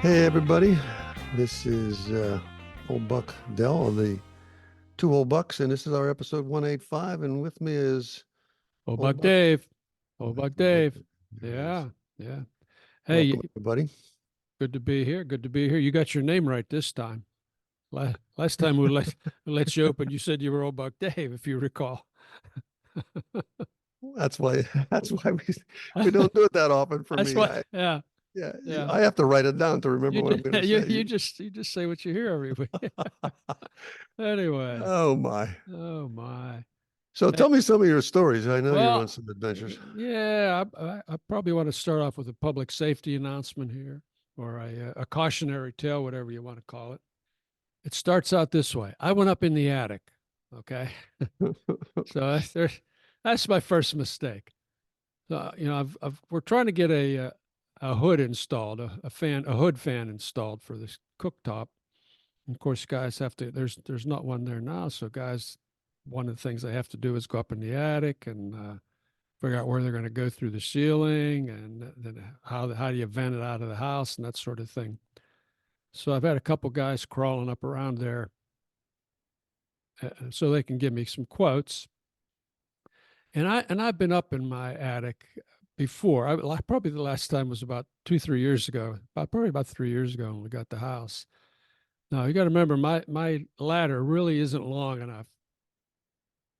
Hey everybody, this is old Buck Dell of the Two Old Bucks, and this is our episode 185. And with me is Oh, old Buck Buck. Dave. Oh, Buck There Dave. he is. Yeah, yeah. Welcome Hey, everybody. good to be here. Good to be here. You got your name right this time. Last time we let you open, you said you were old Buck Dave, if you recall. That's why we don't do it that often for That's me. what. Yeah, Yeah, yeah. I have to write it down to remember You what I'm just going to you, say. you just say what you hear every week. Anyway. Oh my. Oh my. So Hey, tell me some of your stories. I know you're on well, some adventures. yeah. I probably want to start off with a public safety announcement here, or a cautionary tale, whatever you want to call it. It starts out this way. I went up in the attic. Okay. So that's my first mistake. So, we're trying to get a hood installed, a hood fan installed for this cooktop. And of course, guys have to, there's not one there now. So guys, one of the things they have to do is go up in the attic and figure out where they're going to go through the ceiling and then how do you vent it out of the house and that sort of thing. So I've had a couple guys crawling up around there so they can give me some quotes. And I've been up in my attic before. Probably the last time was about 2 3 years ago. Probably about 3 years ago when we got the house. Now you got to remember my ladder really isn't long enough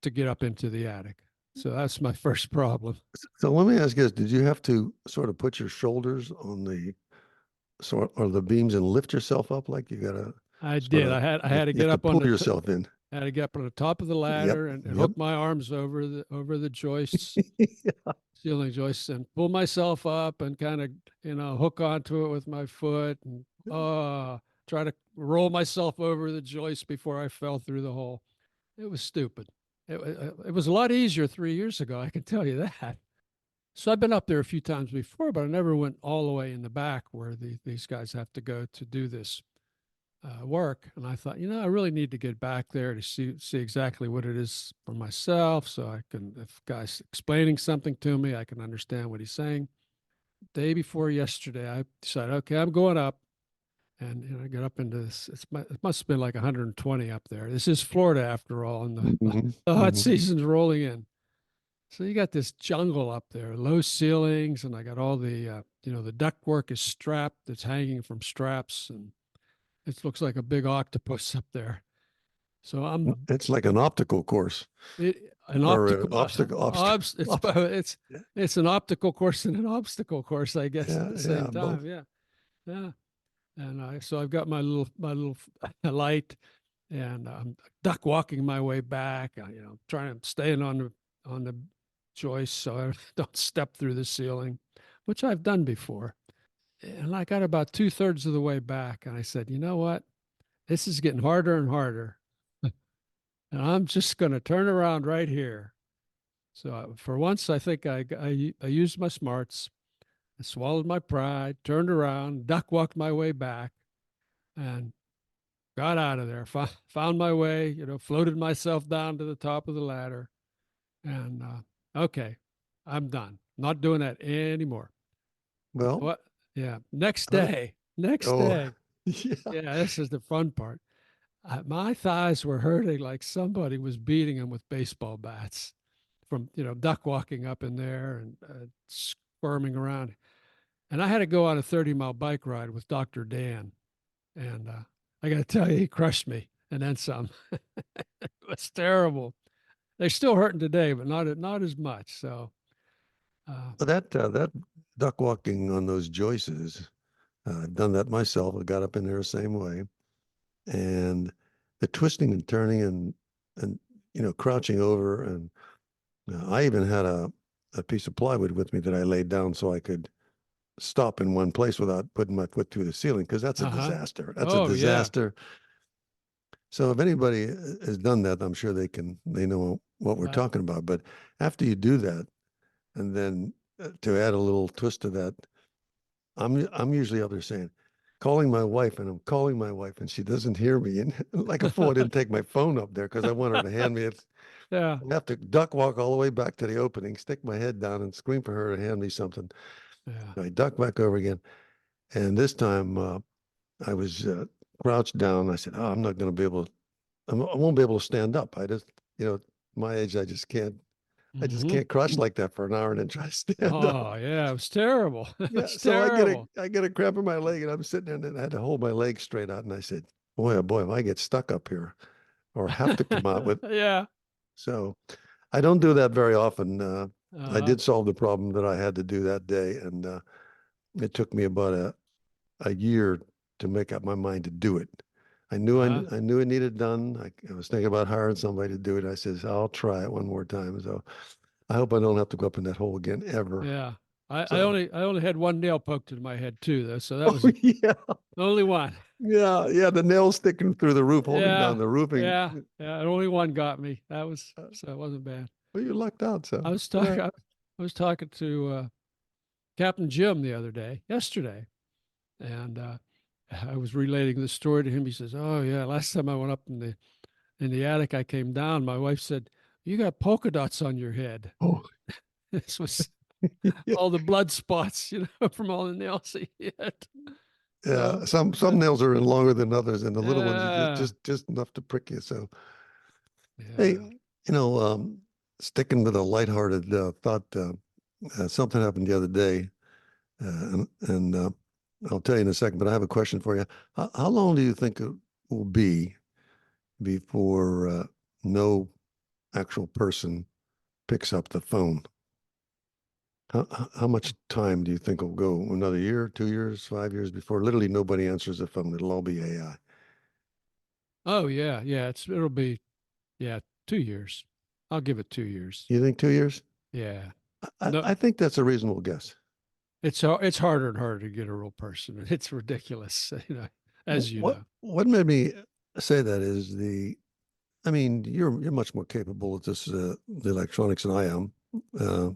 to get up into the attic. So that's my first problem. So let me ask you this: did you have to sort of put your shoulders on the sort or the beams and lift yourself up like you gotta I sort did. of I had to you have get to up on pull the yourself in. I had to get up on the top of the Yep, ladder and yep. hook my arms over the joists, ceiling joists, and pull myself up and kind of hook onto it with my foot and try to roll myself over the joist before I fell through the hole. It was stupid. It was a lot easier 3 years ago, I can tell you that. So I've been up there a few times before, but I never went all the way in the back where these guys have to go to do this work. And I thought, I really need to get back there to see exactly what it is for myself, so I can, if guy's explaining something to me, I can understand what he's saying. Day before yesterday, I decided, okay, I'm going up, and I get up into this. It must have been like 120 up there. This is Florida after all, and the, Hmm. the hot Hmm. season's rolling in. So you got this jungle up there, low ceilings, and I got all the ductwork is strapped. It's hanging from straps, and it looks like a big octopus up there. So It's like an optical course an or an optical, it's obstacle. Yeah, it's an optical course and an obstacle course, I guess, at yeah, the same yeah, both. time. Yeah, yeah. And so I've got my little light, and I'm duck walking my way back. Trying to staying on the joist so I don't step through the ceiling, which I've done before. And I got about 2/3 of the way back, and I said, you know what? This is getting harder and harder, and I'm just going to turn around right here. So for once, I think I used my smarts. I swallowed my pride, turned around, duck walked my way back, and got out of there. Found my way, floated myself down to the top of the ladder, and okay, I'm done. Not doing that anymore. Well, What? Yeah. Next I, day. Next oh, day. yeah. Yeah, this is the fun part. My thighs were hurting like somebody was beating them with baseball bats from duck walking up in there and squirming around. And I had to go on a 30-mile bike ride with Dr. Dan, and I got to tell you, he crushed me and then some. It was terrible. They're still hurting today, but not as much. So That duck walking on those joists, I've done that myself. I got up in there the same way, and the twisting and turning and crouching over, and I even had a piece of plywood with me that I laid down so I could stop in one place without putting my foot through the ceiling, because that's a uh-huh. disaster. That's a Oh yeah. disaster. So if anybody has done that, I'm sure they know what we're Uh, talking about. But after you do that, and then to add a little twist to that, I'm usually up there saying, calling my wife, and I'm calling my wife, and she doesn't hear me. And like a fool, I didn't take my phone up there because I want her to hand me it. yeah. I have to duck walk all the way back to the opening, stick my head down, and scream for her to hand me something. Yeah. I duck back over again, and this time I was crouched down. I said, "Oh, I'm not going to be able. I won't be able to stand up. I just, my age, I just can't. I just Hmm. can't crouch like that for an hour and then try to stand up." Oh yeah, it was terrible. It Yeah. was So terrible. I get a cramp in my leg, and I'm sitting there, and then I had to hold my leg straight out. And I said, "Boy, oh boy, if I get stuck up here or have to come out with." Yeah. So I don't do that very often. I Uh-huh. did solve the problem that I had to do that day, and it took me about a year to make up my mind to do it. Uh-huh. I knew it needed done. I was thinking about hiring somebody to do it. I says, I'll try it one more time. So I hope I don't have to go up in that hole again ever. Yeah. I So, only I only had one nail poked in my head too, though. So that oh was yeah, the only one. yeah, yeah. The nails sticking through the roof, holding Yeah. down the roofing. Yeah. Yeah. And only one got me. That was Uh, so it wasn't bad. Well, you lucked out. I So was yeah. talking I was talking to Captain Jim the other day, yesterday, and I was relating the story to him. He says, "Oh yeah, last time I went up in the attic, I came down. My wife said, 'You got polka dots on your head.'" Oh, This was yeah. all the blood spots, from all the nails he had. Yeah. So, Some nails are in longer than others, and the little ones are yeah, just enough to prick you. So hey, yeah. sticking with a lighthearted thought, something happened the other day, and I'll tell you in a second. But I have a question for you. How long do you think it will be before no actual person picks up the phone? How much time do you think will go? Another year, 2 years, 5 years before literally nobody answers the phone? It'll all be AI. Oh yeah, yeah. It'll be, yeah, 2 years. I'll give it 2 years. You think 2 years? Yeah. I No, think that's a reasonable guess. it's harder and harder to get a real person. It's ridiculous, as you know. What made me say that is I mean, you're much more capable at this the electronics than I am. Uh,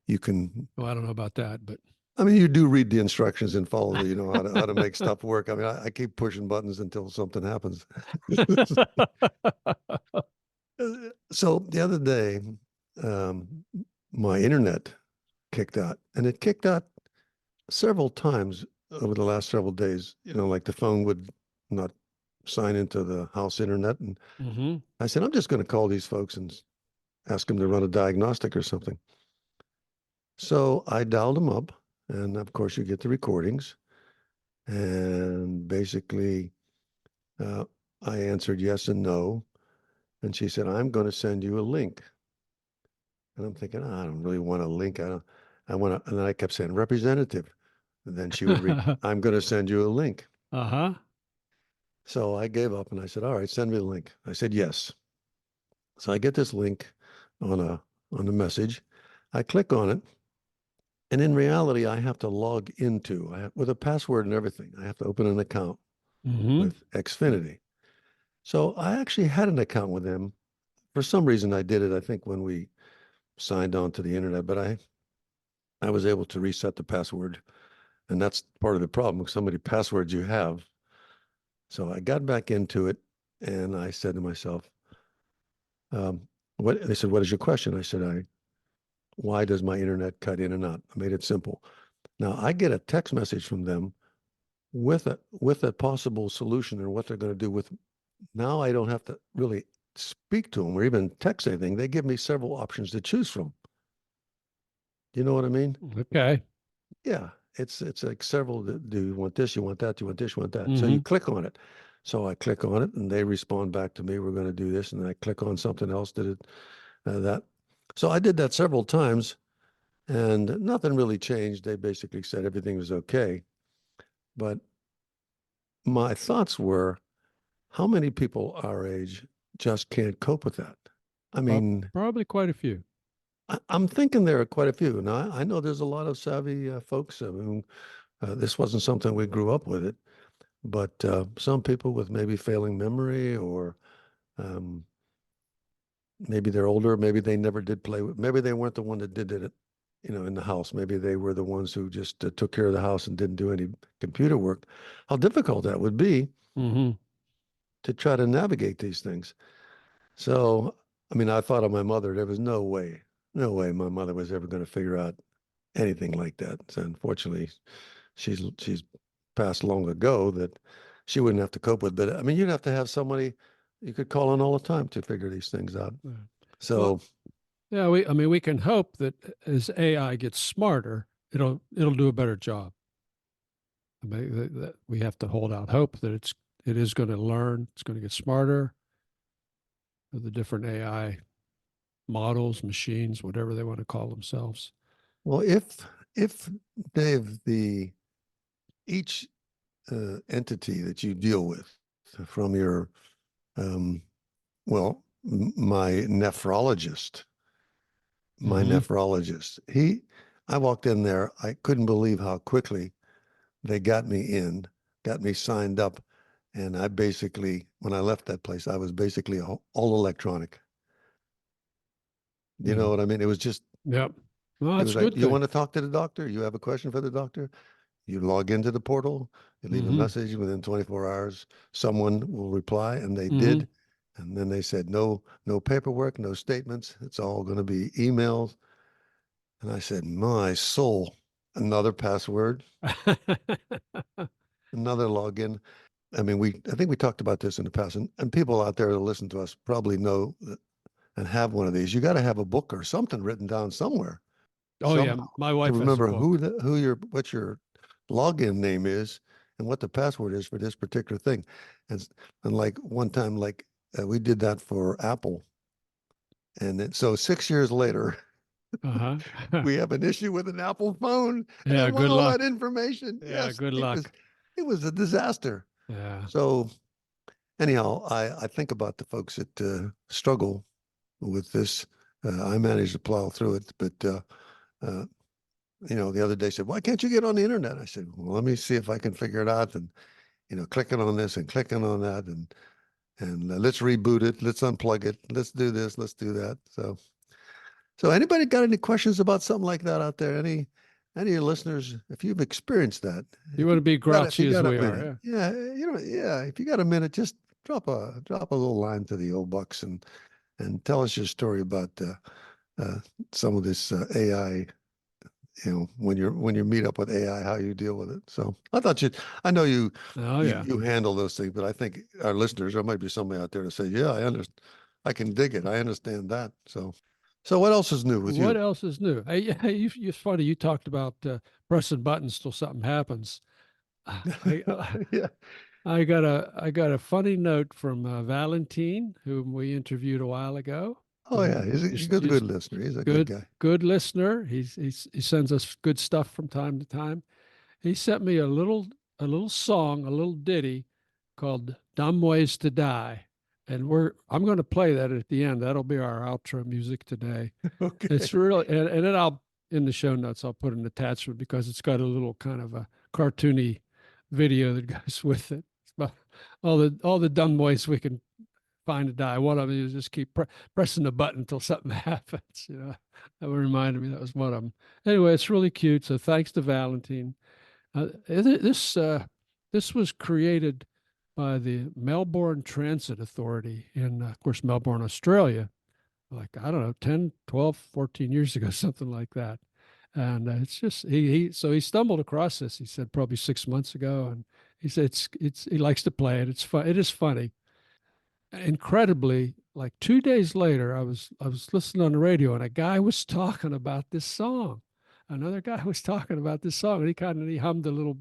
you can, Well, I don't know about that, but I mean, you do read the instructions and follow the, how to make stuff work. I mean, I keep pushing buttons until something happens. So the other day, um, my internet kicked out, and it kicked out several times over the last several days. Like the phone would not sign into the house internet, and hmm. I said, I'm just going to call these folks and ask them to run a diagnostic or something. So I dialed them up, and of course, you get the recordings. And basically, uh, I answered yes and no. And she said, I'm going to send you a link. And I'm thinking, I don't really want a link. I want to, and then I kept saying, representative. And then she would read, I'm going to send you a link. Uh-huh. So I gave up and I said, all right, send me the link. I said, yes. So I get this link on a message. I click on it. And in reality, I have to log into with a password and everything. I have to open an account Hmm. with Xfinity. So I actually had an account with them. For some reason, I did it, I think, when we signed on to the internet, but I was able to reset the password. And that's part of the problem with so many passwords you have. So I got back into it and I said to myself, what they said, what is your question? I said, why does my internet cut in and out? I made it simple. Now I get a text message from them with a possible solution or what they're going to do with. Now I don't have to really speak to them or even text anything. They give me several options to choose from. Do you know what I mean? Okay. Yeah, it's like several. Do you want this? You want that? Do you want this? You want that? So you Hmm. click on it. So I click on it, and they respond back to me. We're going to do this, and then I click on something else. Did it that? So I did that several times, and nothing really changed. They basically said everything was okay. But my thoughts were, how many people our age just can't cope with that? I mean, Probably quite a few. I'm thinking there are quite a few. Now, I know there's a lot of savvy folks. I mean, this wasn't something we grew up with it, but some people with maybe failing memory or um, maybe they're older, maybe they never did play with, maybe they weren't the one that did it, in the house. Maybe they were the ones who just took care of the house and didn't do any computer work. How difficult that would be Hmm. to try to navigate these things. So, I mean, I thought of my mother. There was no way my mother was ever going to figure out anything like that. So unfortunately, she's passed long ago that she wouldn't have to cope with. But I mean, you'd have to have somebody you could call on all the time to figure these things out. Yeah. So, Well, yeah, I mean, we can hope that as AI gets smarter, it'll do a better job. I mean, that we have to hold out hope that it is going to learn, it's going to get smarter. The different AI models, machines, whatever they want to call themselves. well, if Dave, the each entity that you deal with from your well, my Mm-hmm. nephrologist, I walked in there, I couldn't believe how quickly they got me signed up. And I basically, when I left that place, I was basically all electronic. You Yeah. know what I mean? It was just, Yep. Well, it that's was a like, good you thing. want to talk to the doctor? You have a question for the doctor? You log into the portal, you leave a Mm-hmm. message within 24 hours, someone will reply, and they Mm-hmm. did. And then they said, no paperwork, no statements. It's all going to be emails. And I said, my soul, another password, another login. I mean, I think we talked about this in the past, and people out there that listen to us probably know and have one of these. You got to have a book or something written down somewhere, Oh yeah, somehow, my to wife has a remember book. what your login name is and what the password is for this particular thing. And and like one time, like we did that for Apple, and so 6 years later, Uh-huh. we have an issue with an Apple phone, and they Yeah, want good all that luck. information. Yeah, Yes, good luck. it was a disaster. Yeah. So anyhow, I think about the folks that struggle with this. I managed to plow through it, but uh, the other day said, "Why can't you get on the internet?" I said, "Well, let me see if I can figure it out." And clicking on this and clicking on that, and let's reboot it, let's unplug it, let's do this, let's do that. So anybody got any questions about something like that out there? Any of your listeners, if you've experienced that, You want to be if you grouchy as got a we minute, are. yeah, yeah, if you got a minute, just drop a little line to the old bucks and tell us your story about uh, some of this AI. When you meet up with AI, how you deal with it. So I know Yeah. Oh yeah. you handle those things, but I think our listeners, there might be somebody out there to say, yeah, I understand, I can dig it, I understand that. So what else is new with What you? else is new? Hey, yeah, it's funny you talked about pressing buttons till something happens. I Yeah. I got a funny note from Valentine, whom we interviewed a while ago. Oh yeah, he's a good Just listener. He's a good good guy. listener. He sends us good stuff from time to time. He sent me a little song, a little ditty called "Dumb Ways to Die," and I'm going to play that at the end. That'll be our outro music today. Okay. It's really, and then I'll in the show notes I'll put an attachment because it's got a little kind of a cartoony video that goes with it. It's about all the dumb ways we can find to die. One of them is just keep pressing the button until something happens. That reminded me that was one of them. Anyway, it's really cute. So thanks to Valentine. This was created by the Melbourne Transit Authority in, of course, Melbourne, Australia, like, I don't know, 10, 12, 14 years ago, something like that. And it's just, so he stumbled across this, he said, probably 6 months ago. And he said, he likes to play it. It's fun. It is funny. Incredibly, like 2 days later, I was listening on the radio and a guy was talking about this song. Another guy was talking about this song, and he hummed a little.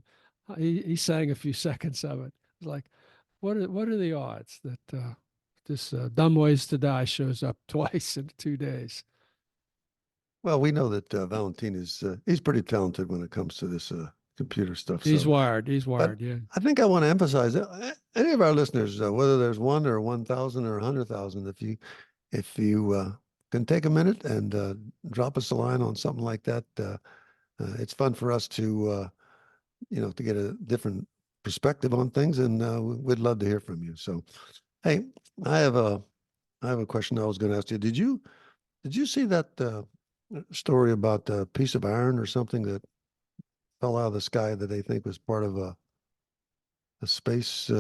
He sang a few seconds of it. It's like, what are the odds that this "Dumb Ways to Die" shows up twice in 2 days? Well, we know that Valentine is he's pretty talented when it comes to this computer stuff. He's So, wired. He's but wired. Yeah. I think I want to emphasize that any of our listeners, whether there's one or 1,000 or 100,000, if you can take a minute and drop us a line on something like that, it's fun for us to get a different perspective on things, and we'd love to hear from you. So, hey, I have a I have a question I was going to ask you. Did you see that story about a piece of iron or something that fell out of the sky that they think was part of a space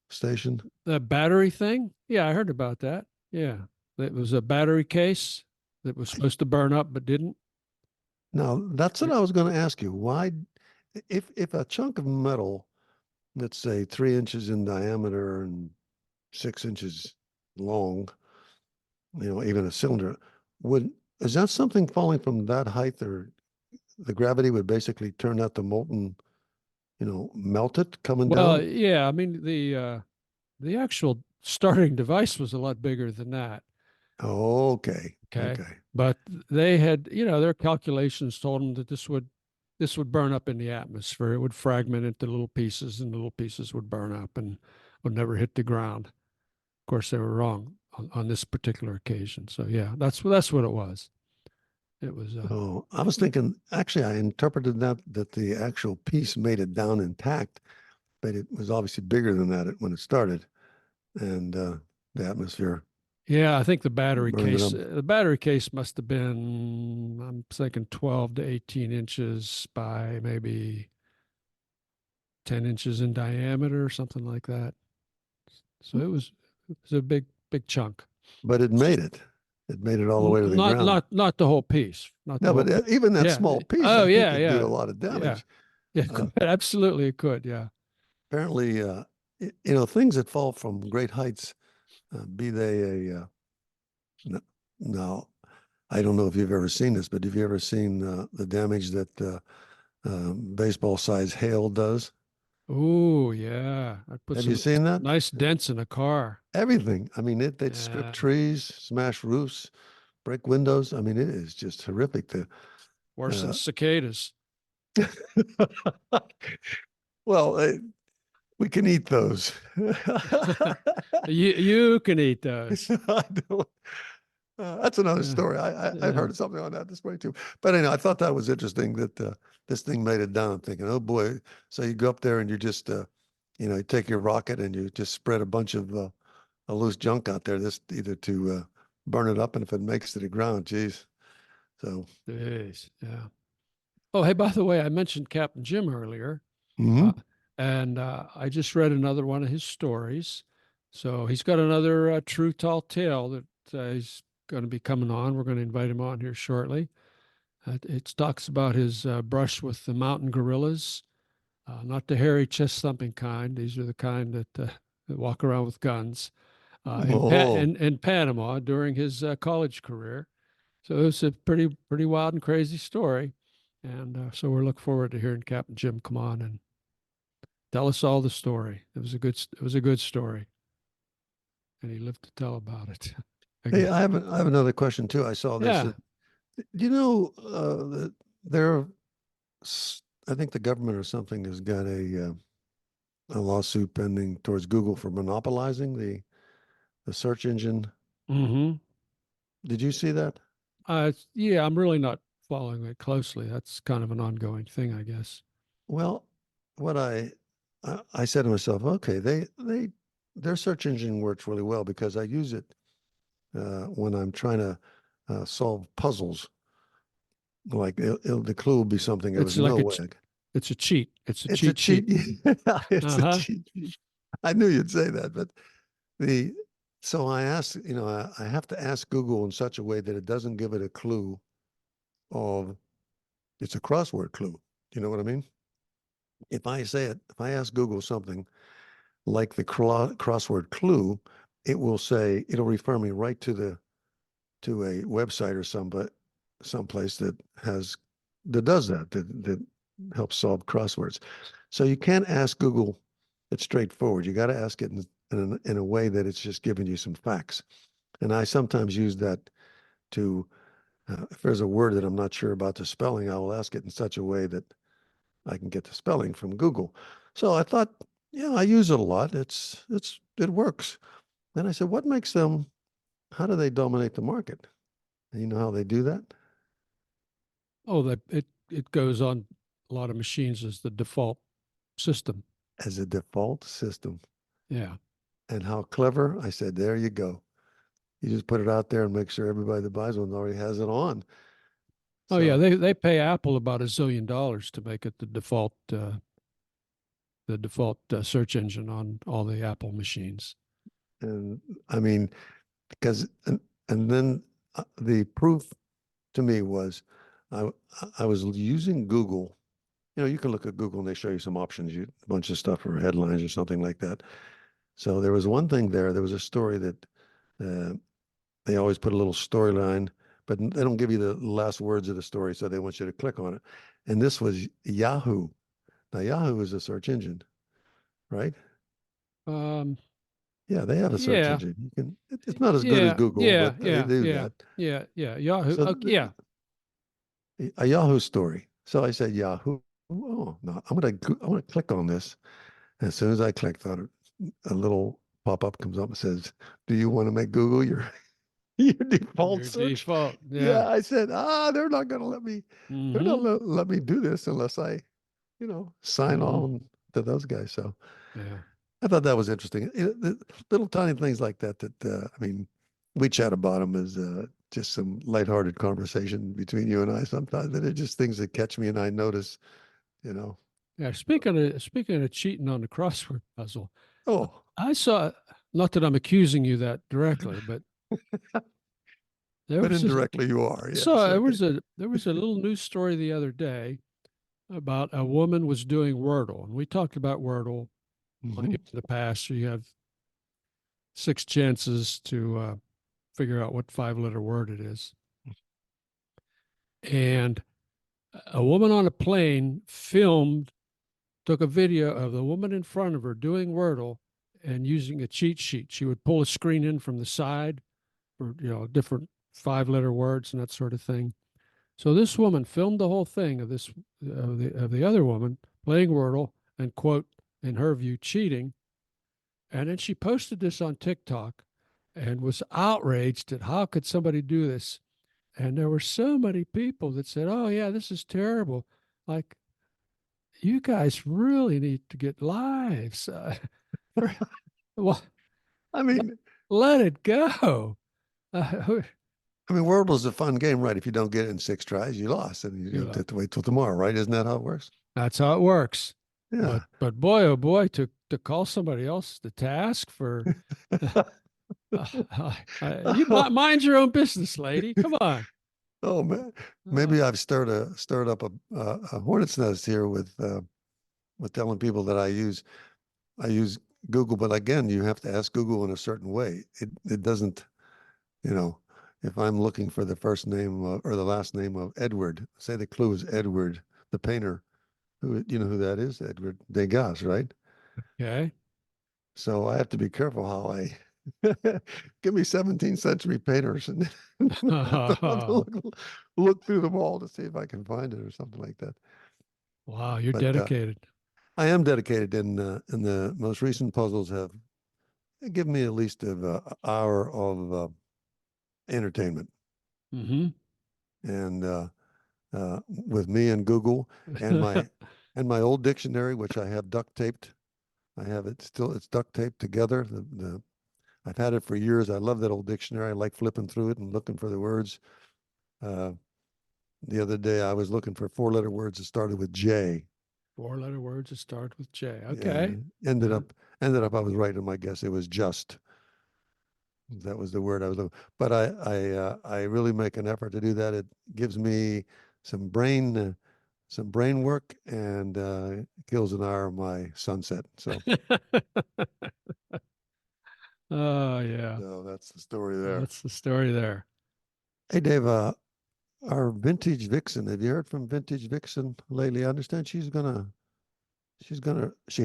station? The battery thing. Yeah, I heard about that. Yeah, it was a battery case that was supposed to burn up but didn't. Now, that's what I was going to ask you. Why, if a chunk of metal let's say 3 inches in diameter and 6 inches long, even a cylinder, is that something falling from that height, or the gravity would basically turn that to molten, melt it coming Well, down? yeah, I mean the actual starting device was a lot bigger than that. Okay. Okay. Okay. But they had, their calculations told them that this would burn up in the atmosphere. It would fragment into little pieces, and the little pieces would burn up and would never hit the ground. Of course, they were wrong on this particular occasion. So yeah, that's what it was. It was Oh, I was thinking, actually, I interpreted that the actual piece made it down intact, but it was obviously bigger than that when it started, and the atmosphere yeah, I think the battery burned it case up. the battery case must have been, I'm thinking 12 to 18 inches by maybe 10 inches in diameter or something like that. So it was a big chunk. But it made it. It made it all the way to the Not ground. not the whole piece, not the No, whole but piece. even that Yeah. small piece, Oh I think, yeah, could do yeah, a lot of yeah, damage. yeah. It Uh, could. Absolutely, it could. Yeah. apparently, things that fall from great heights, be they now, I don't know if you've ever seen this, but have you ever seen the damage that baseball size hail does? Oh yeah. I put Have you some seen that? nice dents in a car. Everything. I mean, they'd strip Yeah. trees, smash roofs, break windows. I mean, it is just horrific to. Worse than Uh, cicadas. well, we can eat those. You can eat those. I don't. That's another Yeah. story. I've Yeah. heard something on that this way too. But anyway, I thought that was interesting that this thing made it down. I'm thinking, oh boy. So you go up there and you just, you take your rocket and you just spread a bunch of loose junk out there, this either to burn it up, and if it makes it to the ground, geez. So, Jeez. Yeah. Oh, hey, by the way, I mentioned Captain Jim earlier. mhm. Uh, and I just read another one of his stories. So he's got another true tall tale that he's going to be coming on. We're going to invite him on here shortly. It talks about his brush with the mountain gorillas, not the hairy chest thumping kind. These are the kind that walk around with guns Oh, in Panama during his college career. So it was a pretty wild and crazy story. And so we're looking forward to hearing Captain Jim come on and tell us all the story. It was a good story, and he lived to tell about it hey, again. I have another question too. I saw this. Yeah. Do you know that there? I think the government or something has got a lawsuit pending towards Google for monopolizing the search engine. Mm-hmm. Did you see that? Yeah, I'm really not following it closely. That's kind of an ongoing thing, I guess. Well, what I said to myself, okay, their search engine works really well because I use it when I'm trying to solve puzzles. Like the clue will be something there It's was like no a way. it's a cheat. It's a It's a cheat sheet. cheat. It's a Uh-huh. cheat sheet. I knew you'd say that, but the so I asked, I have to ask Google in such a way that it doesn't give it a clue of it's a crossword clue. You know what I mean? If I ask Google something like the crossword clue, it'll refer me right to a website or someplace that does that helps solve crosswords. So you can't ask Google it straightforward. You got to ask it in a way that it's just giving you some facts. And I sometimes use that to, if there's a word that I'm not sure about the spelling, I will ask it in such a way that I can get the spelling from Google. So I thought, yeah, I use it a lot. It works. Then I said, what makes them? How do they dominate the market? And you know how they do that? Oh, that it goes on a lot of machines as the default system. As a default system. Yeah. And how clever? I said, there you go. You just put it out there and make sure everybody that buys one already has it on. Oh yeah, So, they pay Apple about $1 zillion to make it the default search engine on all the Apple machines. and I mean, because, and then the proof to me was I, I was using Google you can look at Google and they show you some options, a bunch of stuff or headlines or something like that. So there was one thing there. There was a story that uh, they always put a little storyline, but they don't give you the last words of the story, so they want you to click on it. And this was Yahoo. Now, Yahoo is a search engine, right? Um, Yeah, they have a search yeah, engine. It's not as good as Google, but they do that. yeah. Yahoo. So Okay, yeah. a Yahoo story. So I said Yahoo. Oh no, I'm gonna click on this. As soon as I clicked on it, a little pop-up comes up and says, "Do you want to make Google your your default Your search?" default. Yeah. Yeah, I said, they're not gonna let me. They're not Mm-hmm. let me do this unless I, sign Mm-hmm. on to those guys. So Yeah. I thought that was interesting. The little tiny things like that. I mean, we chat about them as just some lighthearted conversation between you and I. Sometimes that are just things that catch me and I notice. You know, Yeah. Speaking of cheating on the crossword puzzle, oh, I saw. Not that I'm accusing you that directly, but there but was this. indirectly you are. Yes. So Okay. there was a little news story the other day about a woman was doing Wordle, and we talked about Wordle Hmm. in the past. So you have 6 chances to figure out what 5-letter word it is. And a woman on a plane took a video of the woman in front of her doing Wordle and using a cheat sheet. She would pull a screen in from the side for, different 5-letter words and that sort of thing. So this woman filmed the whole thing of the other woman playing Wordle and, quote, in her view, cheating. And then she posted this on TikTok and was outraged at how could somebody do this. And there were so many people that said, "Oh yeah, this is terrible. Like, you guys really need to get lives. Well, I let, mean, let it go." Uh, Wordle is a fun game, right? If you don't get it in 6 tries, you lost, and you you have to wait till tomorrow, right? Isn't that how it works? that's how it works. Yeah. But boy, oh boy, to call somebody else to task for you Oh, mind your own business, lady. Come on. oh man, Uh, maybe I've stirred up a hornet's nest here with telling people that I use Google, but again, you have to ask Google in a certain way. It doesn't, you know, if I'm looking for the first name or the last name of Edward, say the clue is Edward, the painter, who you know who that is, Edward Degas, right? okay. So I have to be careful how I give me 17th century painters and I'll have to look through them all to see if I can find it or something like that. Wow, you're But dedicated. I am dedicated, and the most recent puzzles have given me at least an hour of entertainment. Mm-hmm. And with me and Google and my old dictionary, which I have duct taped. I have it still. It's duct taped together. I've had it for years. I love that old dictionary. I like flipping through it and looking for the words. Uh, the other day, I was looking for 4-letter words that started with J. 4-letter words that start with J. Yeah, Okay. ended Yeah. up ended up. I was right in my guess. It was just. That was the word I was looking. But I really make an effort to do that. It gives me some brain work and kills an hour of my sunset. So Oh yeah. so that's the story there. That's the story there. Hey Dave, our vintage vixen. Have you heard from vintage vixen lately? I understand she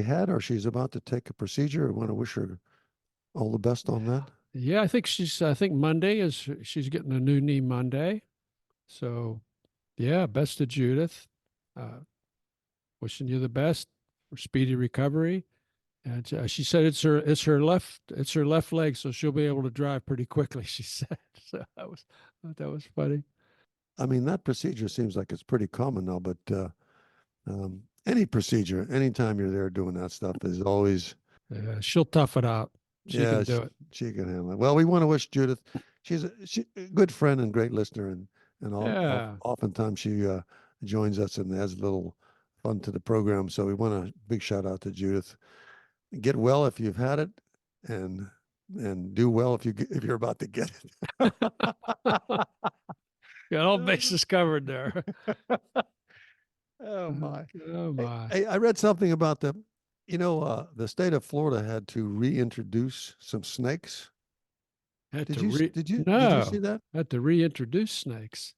had or she's about to take a procedure. I want to wish her all the best on that. Yeah, I think Monday is she's getting a new knee Monday. So yeah, best to Judith. Uh, wishing you the best for speedy recovery. And she said it's her left leg, so she'll be able to drive pretty quickly. She said. So that was funny. I mean, that procedure seems like it's pretty common now, but any procedure, anytime you're there doing that stuff is always, She'll tough it out. She yeah, can do it. she can handle it. Well, we want to wish Judith, she's a good friend and great listener, and Yeah. oftentimes she joins us and has a little fun to the program. So we want a big shout out to Judith. Get well if you've had it, and do well if you're about to get it. Got all bases covered there. Oh my. Oh my. I read something about the state of Florida had to reintroduce some snakes. Had Did to you s- re did you see no, that? had to reintroduce snakes.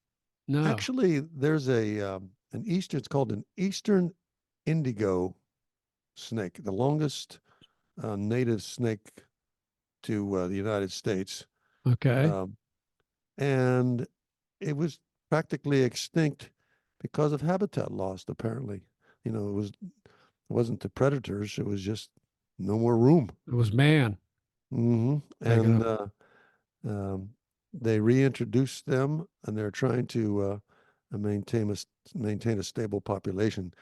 No. Actually, there's it's called an Eastern indigo snake, the longest native snake to the United States. Okay. Um, and it was practically extinct because of habitat loss, apparently. It wasn't the predators, it was just no more room. It was man taking And up. um, they reintroduced them, and they're trying to maintain a stable population.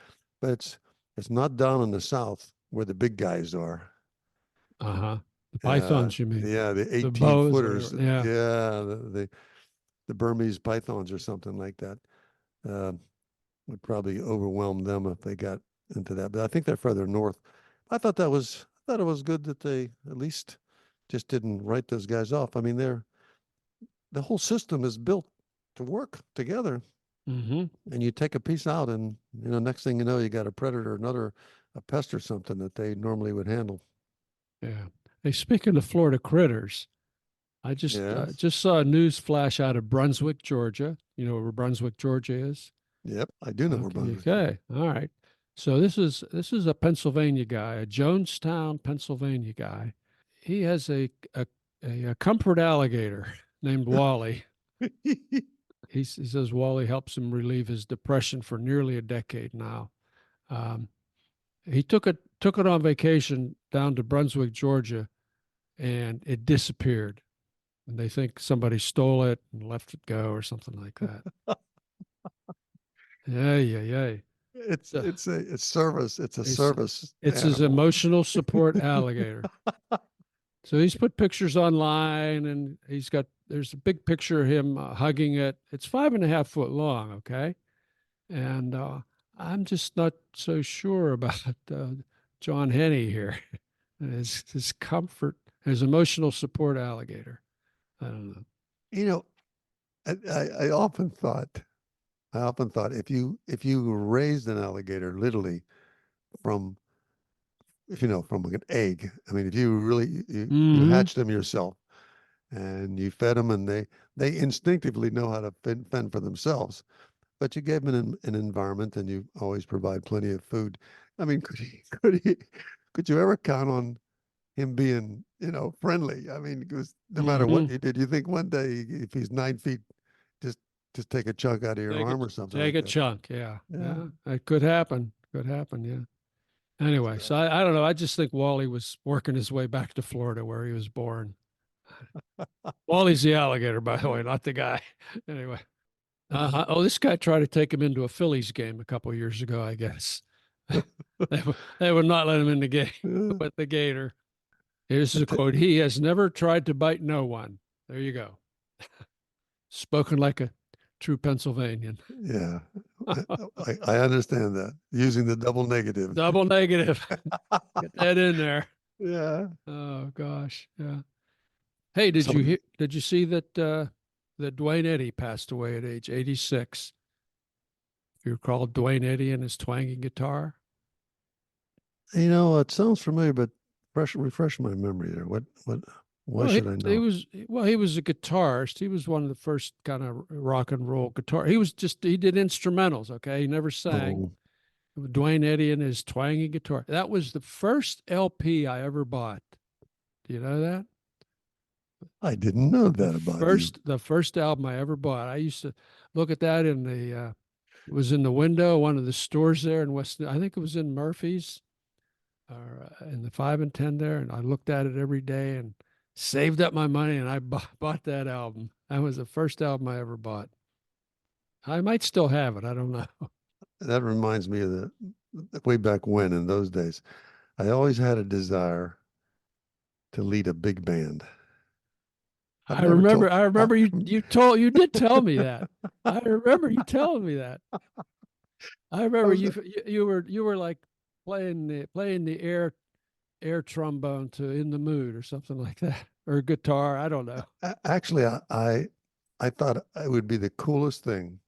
But it's not down in the south where the big guys are. Uh-huh. The Uh, pythons, you mean? yeah, the The 18 boas, footers. whatever. Yeah. Yeah, the Burmese pythons or something like that. Uh, would probably overwhelm them if they got into that. But I think they're further north. I thought it was good that they at least just didn't write those guys off. I mean, the whole system is built to work together, Mm-hmm. and you take a piece out, and next thing you know, you got a predator, a pest or something that they normally would handle. Yeah. Hey, speaking of Florida critters, I Yes. just saw a news flash out of Brunswick, Georgia. You know where Brunswick, Georgia is? Yep. I do know where Okay. Brunswick is. Okay. All right. So this is a Pennsylvania guy, a Jonestown, Pennsylvania guy. He has a comfort alligator named Wally. He says Wally helps him relieve his depression for nearly a decade now. Um, he took it on vacation down to Brunswick, Georgia, and it disappeared. And they think somebody stole it and left it go or something like that. Yeah, yeah, yeah. So It's a it's service it's his animal. emotional support alligator. So he's put pictures online, and there's a big picture of him hugging it. It's 5.5 foot long, okay, and I'm just not so sure about John Henney here. His comfort, his emotional support alligator. I don't know. You know, I often thought if you raised an alligator literally from from an egg. I mean, if you really you Mm-hmm. hatched them yourself and you fed them, and they instinctively know how to fend for themselves. But you gave them an environment, and you always provide plenty of food. I mean, could you ever count on him being friendly? I mean, because no matter Mm-hmm. what you did, you think one day if he's 9 feet, just just take a chunk out of your Take a arm or something take like a that. chunk. Yeah, Yeah. yeah. It could happen. Could happen. Yeah. Anyway, so So, I don't know. I just think Wally was working his way back to Florida where he was born. Wally's the alligator, by the way, not the guy. Anyway. Oh, this guy tried to take him into a Phillies game a couple of years ago, I guess. They would not let him in the game with the gator. Here's a quote. He has never tried to bite no one. There you go. Spoken like a true Pennsylvanian. yeah, I understand that using the double negative. Double negative. Get that in there. Yeah. Oh gosh. Yeah. Hey, Some, did you see that Dwayne Eddy passed away at age 86? If you recall Dwayne Eddy and his twanging guitar. it sounds familiar, but refresh my memory there. Why Well, should I know? he was a guitarist. He was one of the first kind of rock and roll guitar. He did instrumentals. Okay, he never sang. Oh, Dwayne Eddy and his twanging guitar. That was the first LP I ever bought. Do you know that? I didn't know that about you. The first album I ever bought. I used to look at that in it was in the window, one of the stores there in West. I think it was in Murphy's or in the 5 and 10 there, and I looked at it every day and saved up my money, and I bought that album. That was the first album I ever bought. I might still have it. I don't know. That reminds me of the way back when in those days. I always had a desire to lead a big band. I've never told. I I, remember you did tell me that. I remember you telling me that. I I remember was you were like playing the air trombone to In the Mood or something like that, or guitar. I don't know. actually I thought it would be the coolest thing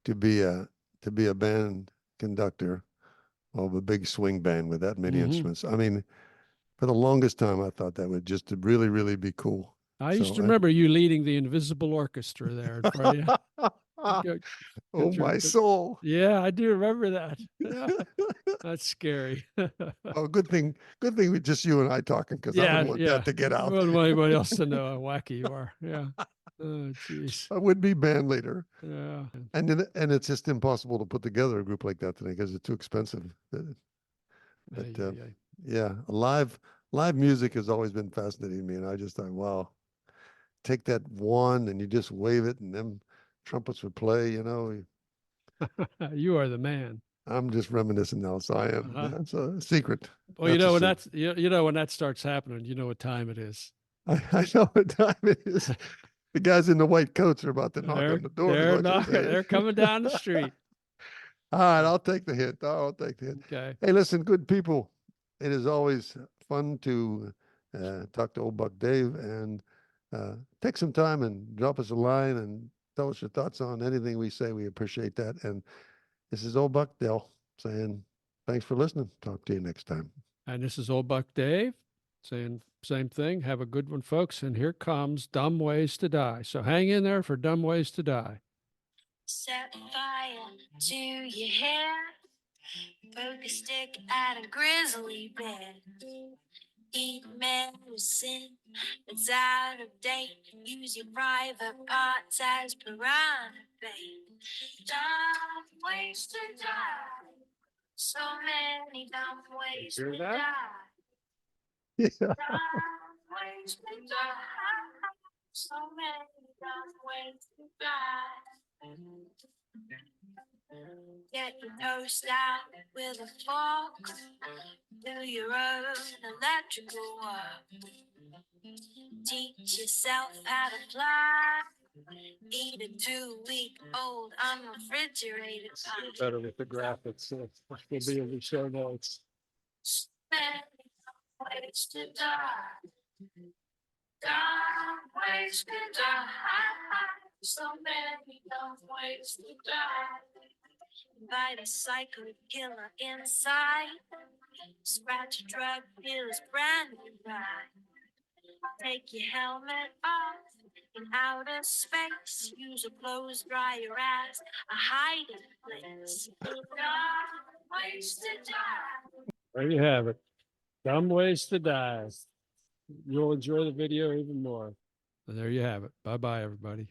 to be a band conductor of a big swing band with that many Mhm. instruments. I mean, for the longest time, I thought that would just really, really be cool. I used to So remember you leading the invisible orchestra there in front of you. Good- oh, my good- soul. Yeah, I do remember that. Yeah, that's scary. Oh, good thing with just you and I talking, because I Yeah, wouldn't want yeah. that to get I out. wouldn't want anybody else to know how wacky you are. Yeah. Oh, jeez. I would be band leader. Yeah. And it's just impossible to put together a group like that today because it's too expensive. But Ay, ay, ay. yeah, live music has always been fascinating to me, and I just thought, wow, take that wand and you just wave it, and them trumpets would play. You are the man. I'm just reminiscing now, so I am. Uh-huh. That's a secret. Well, That's a when secret. when that starts happening, you know what time it is. I know what time it is. The guys in the white coats are about to knock on the door. Is They're what you're knocking. saying. They're coming down the street. All right, I'll take the hint. I'll take the hint. Okay. Hey, listen, good people. It is always fun to talk to old Buck Dave, and take some time and drop us a line and tell us your thoughts on anything we say. We appreciate that. And this is old Buck Dale saying thanks for listening. Talk to you next time. And this is Old Buck Dave saying same thing. Have a good one, folks. And here comes Dumb Ways to Die. So hang in there for Dumb Ways to Die. Set fire to your hair, poke a stick at a grizzly bear, eat medicine that's out of date, use your private parts as piranha bait. Dumb ways to die, so many dumb ways Hear to that? die. Yeah. Dumb ways to die, so many dumb ways to die. Get your toast out with a fork, do your own electrical work. Teach yourself how to fly, eat a 2-week-old unrefrigerated pie. Better with the graphics. Will be in the show notes. So many ways to die. Dumb ways to die. So many dumb ways to die. Invite a psycho killer inside. Scratch a drug dealer's brand new ride. Take your helmet off in outer space. Use a clothes dryer as a hiding place. Dumb ways to die. There you have it. Dumb Ways to Die. You'll enjoy the video even more. So there you have it. Bye bye, everybody.